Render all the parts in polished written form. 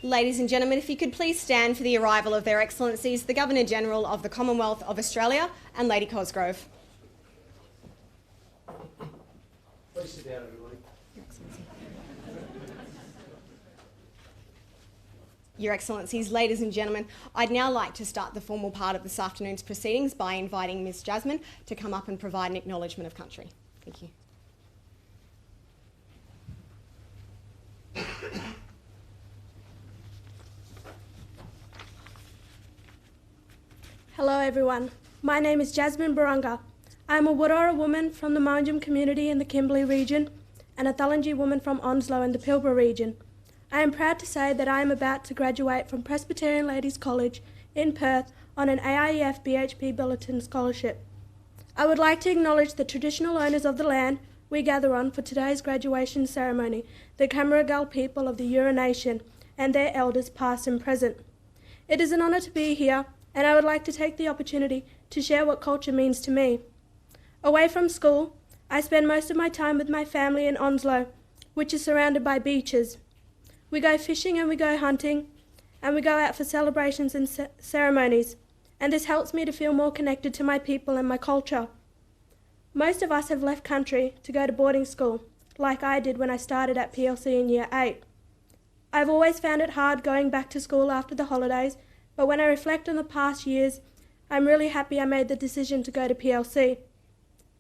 Ladies and gentlemen, if you could please stand for the arrival of their Excellencies, the Governor-General of the Commonwealth of Australia and Lady Cosgrove. Please sit down, everybody. Your Excellencies, ladies and gentlemen, I'd now like to start the formal part of this afternoon's proceedings by inviting Ms Jasmine to come up and provide an acknowledgement of country. Thank you. Hello everyone, my name is Jasmine Barranca. I am a Wurrara woman from the Manjum community in the Kimberley region and a Thulungi woman from Onslow in the Pilbara region. I am proud to say that I am about to graduate from Presbyterian Ladies College in Perth on an AIEF BHP Billiton Scholarship. I would like to acknowledge the traditional owners of the land we gather on for today's graduation ceremony, the Camaragal people of the Eora Nation and their elders past and present. It is an honour to be here, and I would like to take the opportunity to share what culture means to me. Away from school, I spend most of my time with my family in Onslow, which is surrounded by beaches. We go fishing and we go hunting, and we go out for celebrations and ceremonies, and this helps me to feel more connected to my people and my culture. Most of us have left country to go to boarding school, like I did when I started at PLC in Year 8. I've always found it hard going back to school after the holidays, but when I reflect on the past years, I'm really happy I made the decision to go to PLC.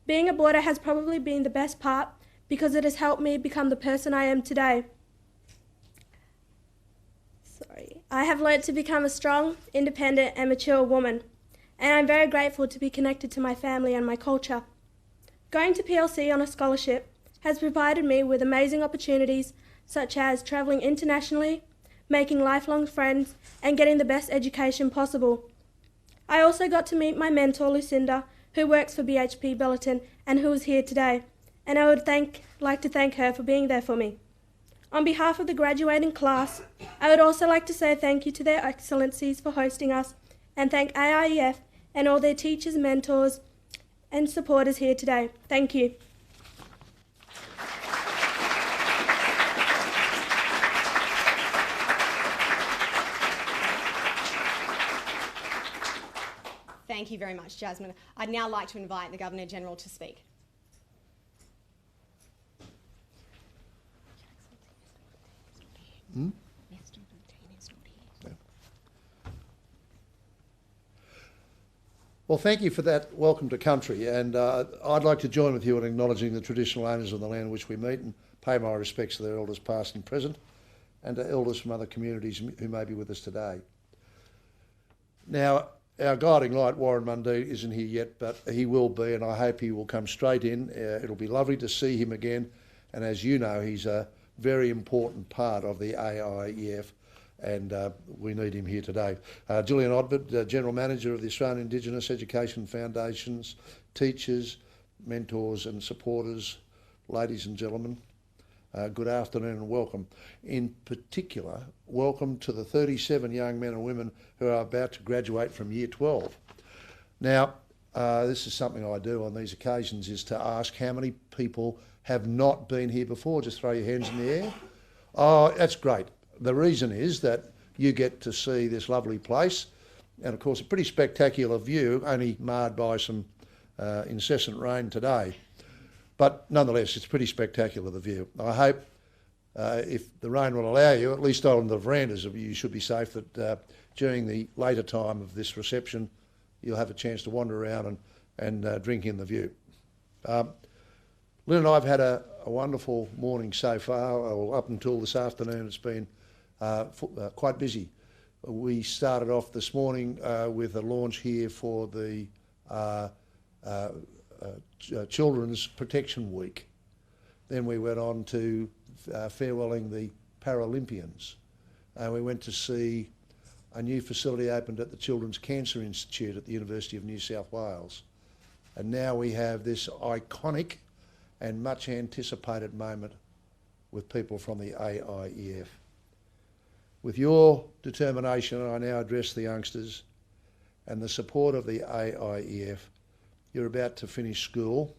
Being a boarder has probably been the best part because it has helped me become the person I am today. I have learnt to become a strong, independent and mature woman, and I'm very grateful to be connected to my family and my culture. Going to PLC on a scholarship has provided me with amazing opportunities such as travelling internationally, making lifelong friends and getting the best education possible. I also got to meet my mentor Lucinda, who works for BHP Billiton and who is here today, and I would like to thank her for being there for me. On behalf of the graduating class, I would also like to say thank you to their Excellencies for hosting us and thank AIEF and all their teachers, mentors and supporters here today. Thank you. Thank you very much, Jasmine. I'd now like to invite the Governor-General to speak. Well, thank you for that welcome to country, and I'd like to join with you in acknowledging the traditional owners of the land in which we meet and pay my respects to their elders past and present and to elders from other communities who may be with us today. Now, our guiding light, Warren Mundine, isn't here yet, but he will be, and I hope he will come straight in. It'll be lovely to see him again, and as you know, he's a very important part of the AIEF, and we need him here today. Julian Burt, General Manager of the Australian Indigenous Education Foundations, teachers, mentors and supporters, ladies and gentlemen, good afternoon and welcome. In particular, welcome to the 37 young men and women who are about to graduate from Year 12. Now, this is something I do on these occasions, is to ask how many people have not been here before. Just throw your hands in the air. Oh, that's great. The reason is that you get to see this lovely place, and of course a pretty spectacular view, only marred by some incessant rain today. But nonetheless, it's pretty spectacular, the view. I hope, if the rain will allow you, at least on the verandas, you should be safe that during the later time of this reception, you'll have a chance to wander around and drink in the view. Lynn and I have had a wonderful morning so far. Well, up until this afternoon, it's been quite busy. We started off this morning with a launch here for the Children's Protection Week. Then we went on to farewelling the Paralympians. We went to see a new facility opened at the Children's Cancer Institute at the University of New South Wales. And now we have this iconic and much anticipated moment with people from the AIEF. With your determination, I now address the youngsters, and the support of the AIEF, you're about to finish school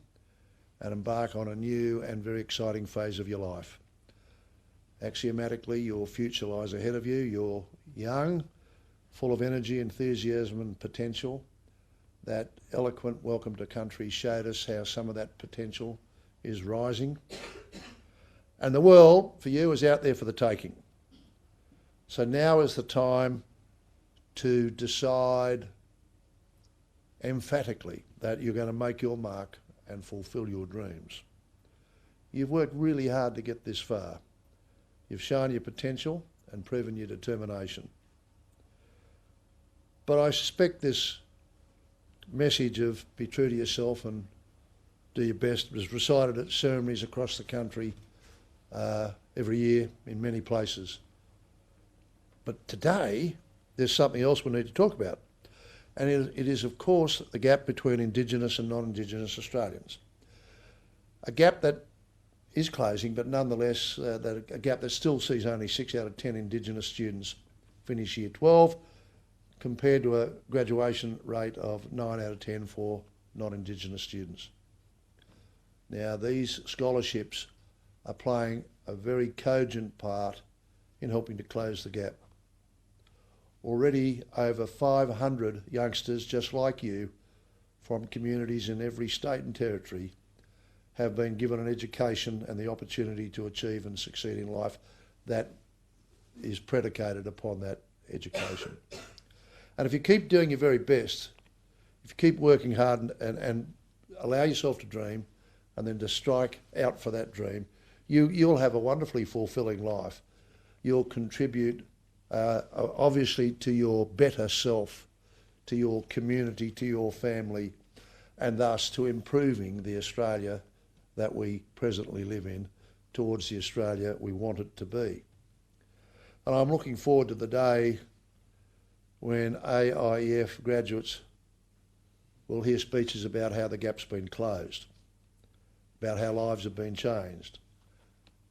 and embark on a new and very exciting phase of your life. Axiomatically, your future lies ahead of you. You're young, full of energy, enthusiasm and potential. That eloquent welcome to country showed us how some of that potential is rising. And the world, for you, is out there for the taking. So now is the time to decide emphatically that you're going to make your mark and fulfil your dreams. You've worked really hard to get this far. You've shown your potential and proven your determination. But I suspect this message of be true to yourself and do your best was recited at ceremonies across the country every year in many places. But today, there's something else we need to talk about. And it is, of course, the gap between Indigenous and non-Indigenous Australians. A gap that is closing, but nonetheless a gap that still sees only 6 out of 10 Indigenous students finish Year 12, compared to a graduation rate of 9 out of 10 for non-Indigenous students. Now, these scholarships are playing a very cogent part in helping to close the gap. Already over 500 youngsters just like you from communities in every state and territory have been given an education and the opportunity to achieve and succeed in life that is predicated upon that education. And if you keep doing your very best, if you keep working hard and allow yourself to dream and then to strike out for that dream, you'll have a wonderfully fulfilling life. You'll contribute obviously to your better self, to your community, to your family, and thus to improving the Australia that we presently live in towards the Australia we want it to be. And I'm looking forward to the day when AIEF graduates will hear speeches about how the gap's been closed, about how lives have been changed,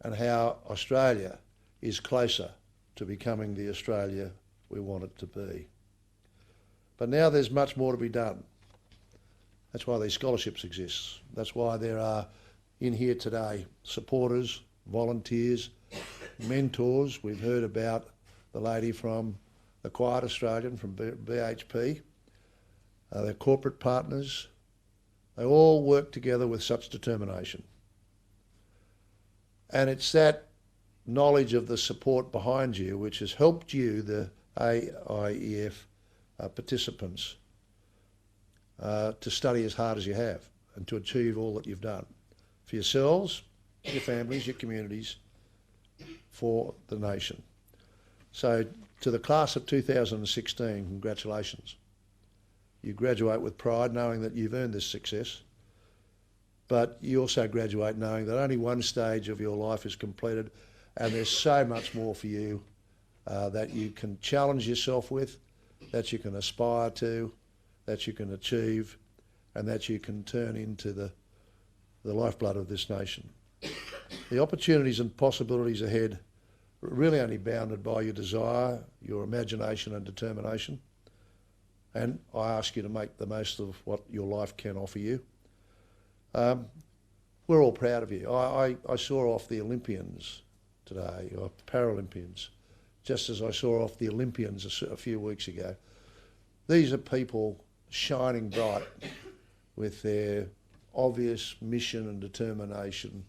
and how Australia is closer to becoming the Australia we want it to be. But now there's much more to be done. That's why these scholarships exist. That's why there are in here today supporters, volunteers, mentors. We've heard about the lady from the Quiet Australian from BHP, their corporate partners. They all work together with such determination. And it's that knowledge of the support behind you which has helped you, the AIEF participants, to study as hard as you have and to achieve all that you've done for yourselves, your families, your communities, for the nation. So to the class of 2016, congratulations. You graduate with pride knowing that you've earned this success, but you also graduate knowing that only one stage of your life is completed and there's so much more for you that you can challenge yourself with, that you can aspire to, that you can achieve, and that you can turn into the lifeblood of this nation. The opportunities and possibilities ahead are really only bounded by your desire, your imagination and determination. And I ask you to make the most of what your life can offer you. We're all proud of you. I saw off the Olympians today, or Paralympians, just as I saw off the Olympians a few weeks ago. These are people shining bright with their obvious mission and determination,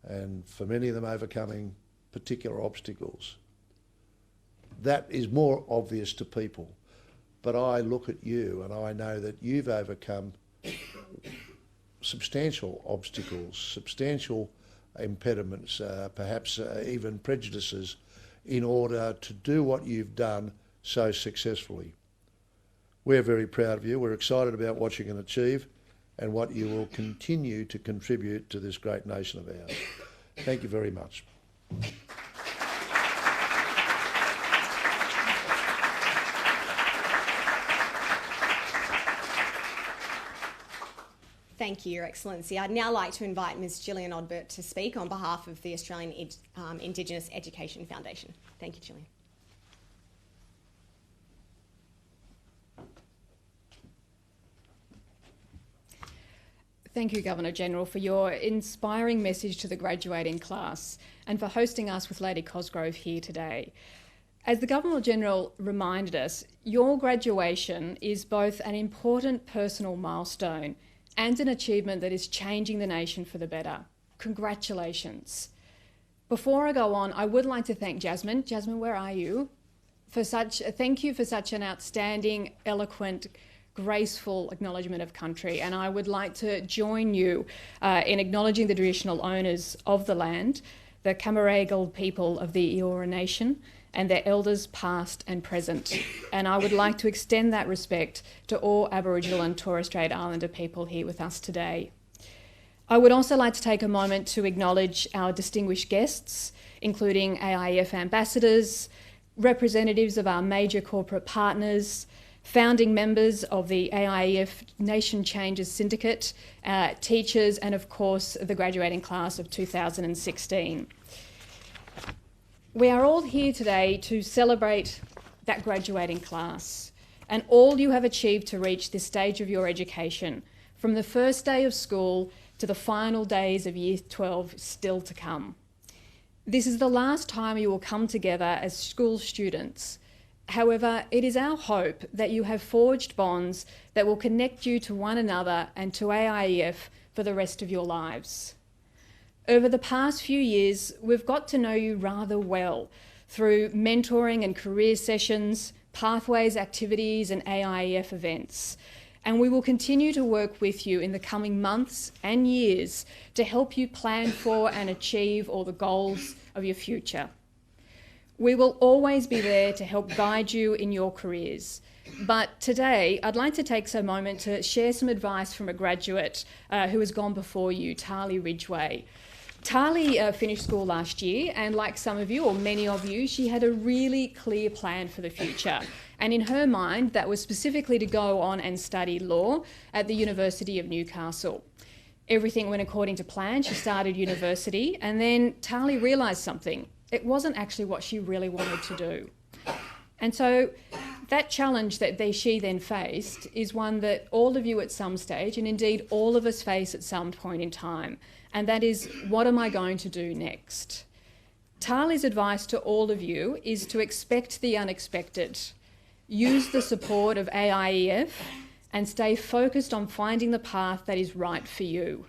and for many of them overcoming particular obstacles. That is more obvious to people. But I look at you and I know that you've overcome substantial obstacles, substantial impediments, perhaps even prejudices, in order to do what you've done so successfully. We're very proud of you. We're excited about what you can achieve and what you will continue to contribute to this great nation of ours. Thank you very much. Thank you, Your Excellency. I'd now like to invite Ms Julian Burt to speak on behalf of the Australian Indigenous Education Foundation. Thank you, Julian. Thank you, Governor-General, for your inspiring message to the graduating class and for hosting us with Lady Cosgrove here today. As the Governor-General reminded us, your graduation is both an important personal milestone and an achievement that is changing the nation for the better. Congratulations. Before I go on, I would like to thank Jasmine. Jasmine, where are you? Thank you for such an outstanding, eloquent, graceful acknowledgement of country, and I would like to join you in acknowledging the traditional owners of the land, the Camaragal people of the Eora Nation, and their elders past and present. And I would like to extend that respect to all Aboriginal and Torres Strait Islander people here with us today. I would also like to take a moment to acknowledge our distinguished guests, including AIEF ambassadors, representatives of our major corporate partners, founding members of the AIEF Nation Changes Syndicate, teachers, and of course the graduating class of 2016. We are all here today to celebrate that graduating class and all you have achieved to reach this stage of your education, from the first day of school to the final days of Year 12 still to come. This is the last time you will come together as school students. However, it is our hope that you have forged bonds that will connect you to one another and to AIEF for the rest of your lives. Over the past few years, we've got to know you rather well through mentoring and career sessions, pathways activities and AIEF events. And we will continue to work with you in the coming months and years to help you plan for and achieve all the goals of your future. We will always be there to help guide you in your careers. But today, I'd like to take a moment to share some advice from a graduate who has gone before you, Tali Ridgway. Tali finished school last year, and like some of you, or many of you, she had a really clear plan for the future. And in her mind, that was specifically to go on and study law at the University of Newcastle. Everything went according to plan. She started university, and then Tali realised something. It wasn't actually what she really wanted to do. And so that challenge that she then faced is one that all of you at some stage, and indeed all of us face at some point in time, and that is, what am I going to do next? Tali's advice to all of you is to expect the unexpected, use the support of AIEF, and stay focused on finding the path that is right for you.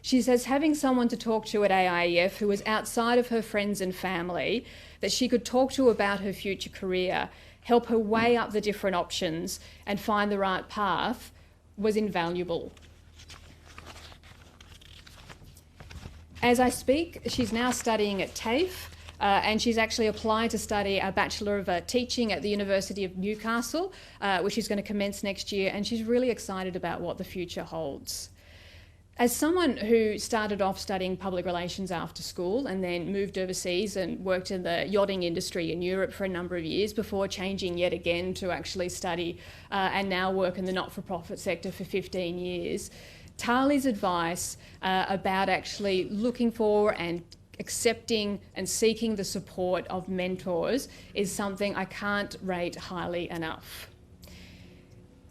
She says having someone to talk to at AIEF who was outside of her friends and family, that she could talk to about her future career, help her weigh up the different options and find the right path, was invaluable. As I speak, she's now studying at TAFE, and she's actually applied to study a Bachelor of Teaching at the University of Newcastle, which is going to commence next year, and she's really excited about what the future holds. As someone who started off studying public relations after school and then moved overseas and worked in the yachting industry in Europe for a number of years before changing yet again to actually study and now work in the not-for-profit sector for 15 years, Tali's advice about actually looking for and accepting and seeking the support of mentors is something I can't rate highly enough.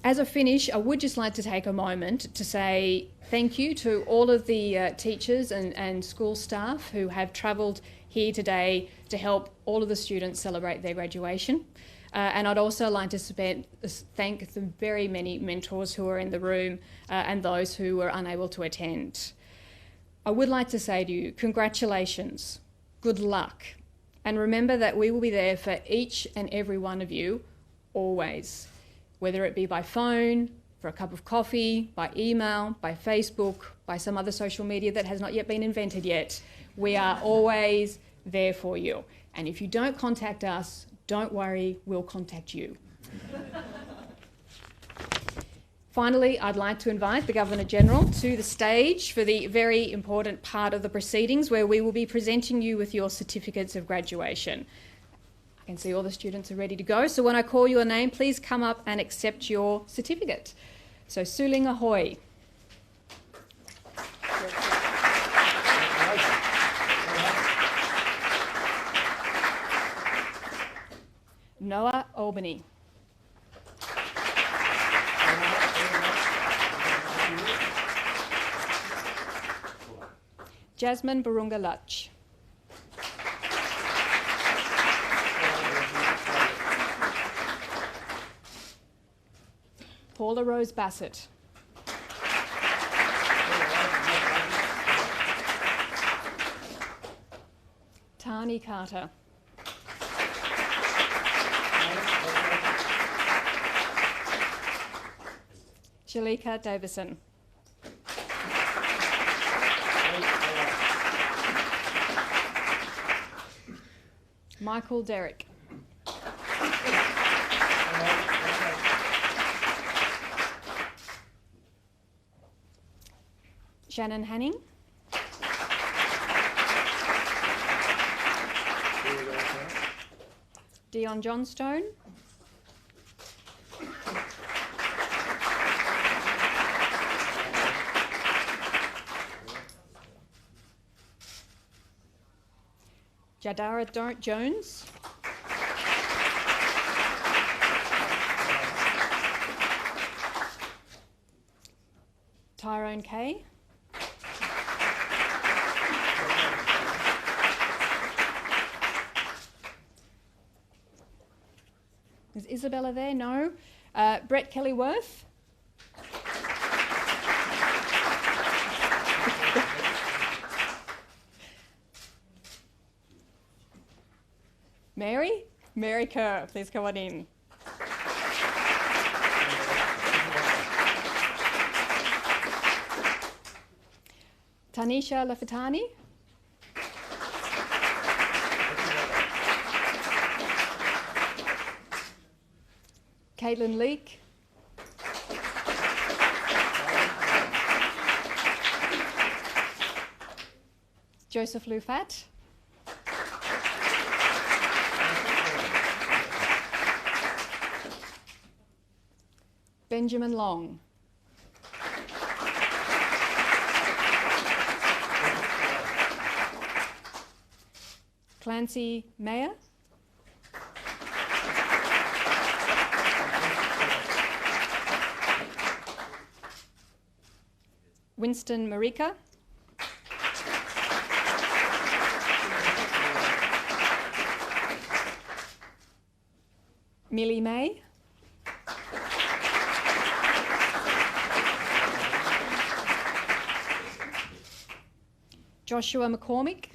As a finish, I would just like to take a moment to say thank you to all of the teachers and school staff who have travelled here today to help all of the students celebrate their graduation. And I'd also like to thank the very many mentors who are in the room and those who were unable to attend. I would like to say to you, congratulations, good luck, and remember that we will be there for each and every one of you, always, whether it be by phone, for a cup of coffee, by email, by Facebook, by some other social media that has not yet been invented yet. We are always there for you. And if you don't contact us, don't worry, we'll contact you. Finally, I'd like to invite the Governor-General to the stage for the very important part of the proceedings where we will be presenting you with your certificates of graduation. I can see all the students are ready to go, so when I call your name, please come up and accept your certificate. So, Suling ahoy. Noah Albany. Jasmine Barranca Luch. Paula Rose Bassett. Tani Carter. Shalika Davison. Michael Derrick. Shannon Hanning. Dion Johnstone. Jadara Jones. Tyrone Kay. Is Isabella there? No. Brett Kelly-Worth. Mary Kerr, please come on in. Tanisha Lafitani. Caitlin Leake. Joseph Lufat. Benjamin Long. Clancy Mayer. Winston Marika. Millie May. Joshua McCormick.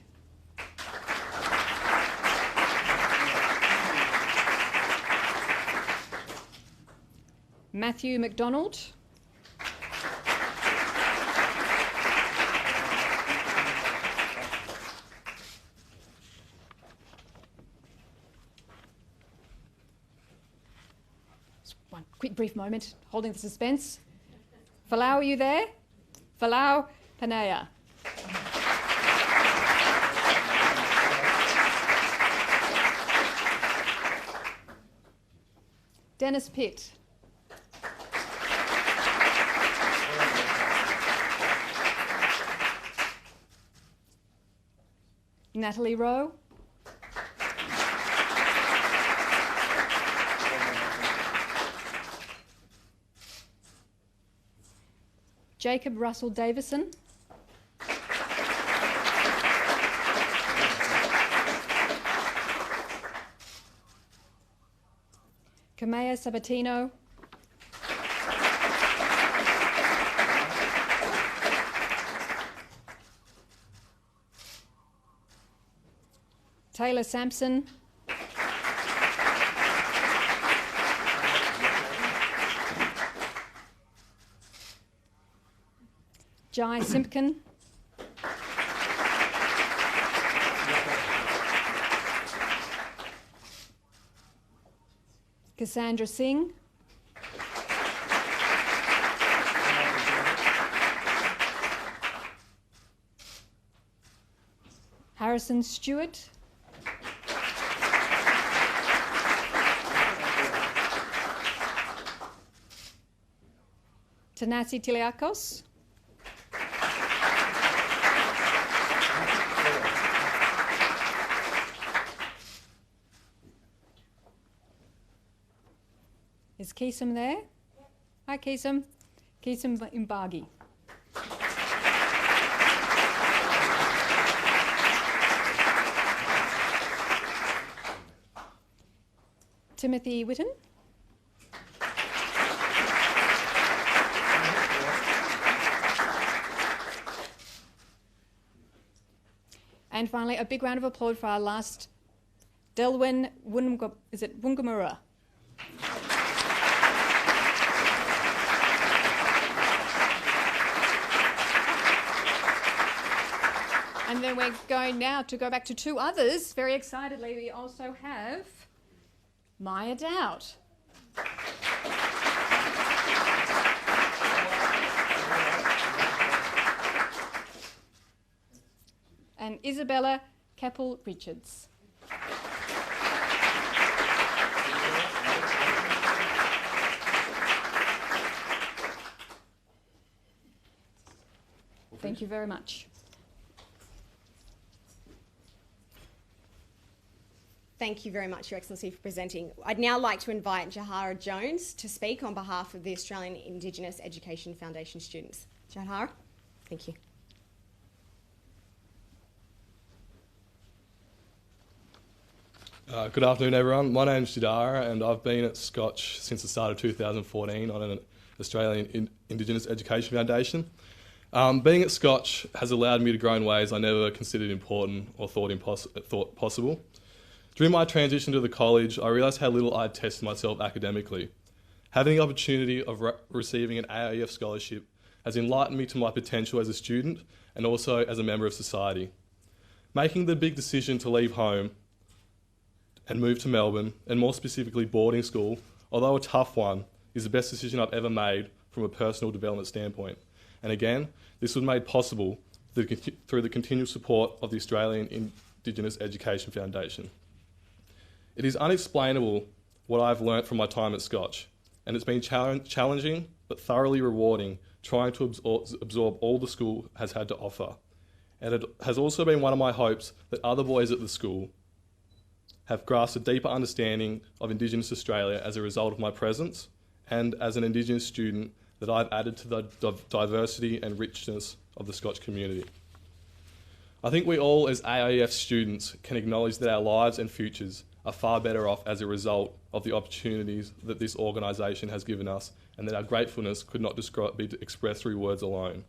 Matthew McDonald. Just one quick brief moment, holding the suspense. Falau, are you there? Falau Panaya. Dennis Pitt. Natalie Rowe. Jacob Russell Davison. Kamea Sabatino. Taylor Sampson. Jai Simpkin. Cassandra Singh. Harrison Stewart. Tanasi Tiliakos. Is Keesum there? Hi, Keesum. Keesum Imbagi. Timothy Witten. And finally, a big round of applause for our last Delwyn Wungamura. And then we're going now to go back to two others. Very excitedly, we also have Maya Dowd. And Isabella Keppel-Richards. Thank you very much. Thank you very much, Your Excellency, for presenting. I'd now like to invite Jahara Jones to speak on behalf of the Australian Indigenous Education Foundation students. Jahara, thank you. Good afternoon, everyone. My name's Jadara, and I've been at Scotch since the start of 2014 on an Australian Indigenous Education Foundation. Being at Scotch has allowed me to grow in ways I never considered important or thought possible. During my transition to the college, I realised how little I'd tested myself academically. Having the opportunity of receiving an AIEF scholarship has enlightened me to my potential as a student and also as a member of society. Making the big decision to leave home and move to Melbourne, and more specifically boarding school, although a tough one, is the best decision I've ever made from a personal development standpoint. And again, this was made possible through the continual support of the Australian Indigenous Education Foundation. It is unexplainable what I've learnt from my time at Scotch, and it's been challenging but thoroughly rewarding trying to absorb all the school has had to offer. And it has also been one of my hopes that other boys at the school have grasped a deeper understanding of Indigenous Australia as a result of my presence, and as an Indigenous student that I've added to the diversity and richness of the Scotch community. I think we all as AIEF students can acknowledge that our lives and futures are far better off as a result of the opportunities that this organisation has given us, and that our gratefulness could not be expressed through words alone.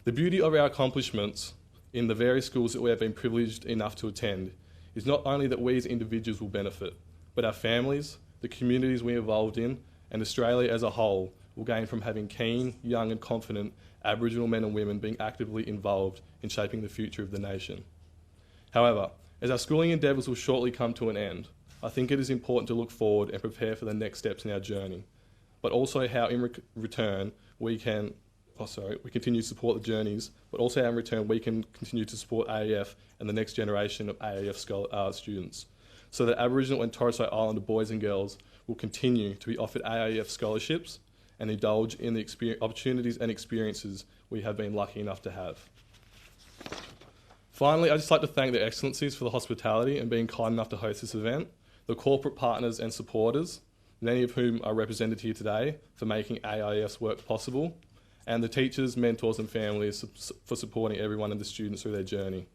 The beauty of our accomplishments in the various schools that we have been privileged enough to attend is not only that we as individuals will benefit, but our families, the communities we involved in, and Australia as a whole will gain from having keen, young and confident Aboriginal men and women being actively involved in shaping the future of the nation. However, as our schooling endeavours will shortly come to an end, I think it is important to look forward and prepare for the next steps in our journey, but also how in return we continue to support the journeys, but also how in return we can continue to support AIEF and the next generation of AIEF students, so that Aboriginal and Torres Strait Islander boys and girls will continue to be offered AIEF scholarships and indulge in the opportunities and experiences we have been lucky enough to have. Finally, I'd just like to thank their Excellencies for the hospitality and being kind enough to host this event, the corporate partners and supporters, many of whom are represented here today, for making AIEF's work possible, and the teachers, mentors and families for supporting everyone and the students through their journey.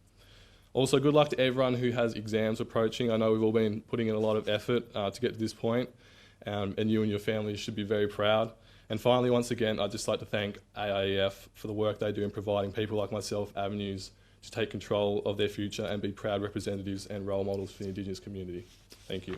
Also, good luck to everyone who has exams approaching. I know we've all been putting in a lot of effort to get to this point, and you and your families should be very proud. And finally, once again, I'd just like to thank AIEF for the work they do in providing people like myself avenues to take control of their future and be proud representatives and role models for the Indigenous community. Thank you.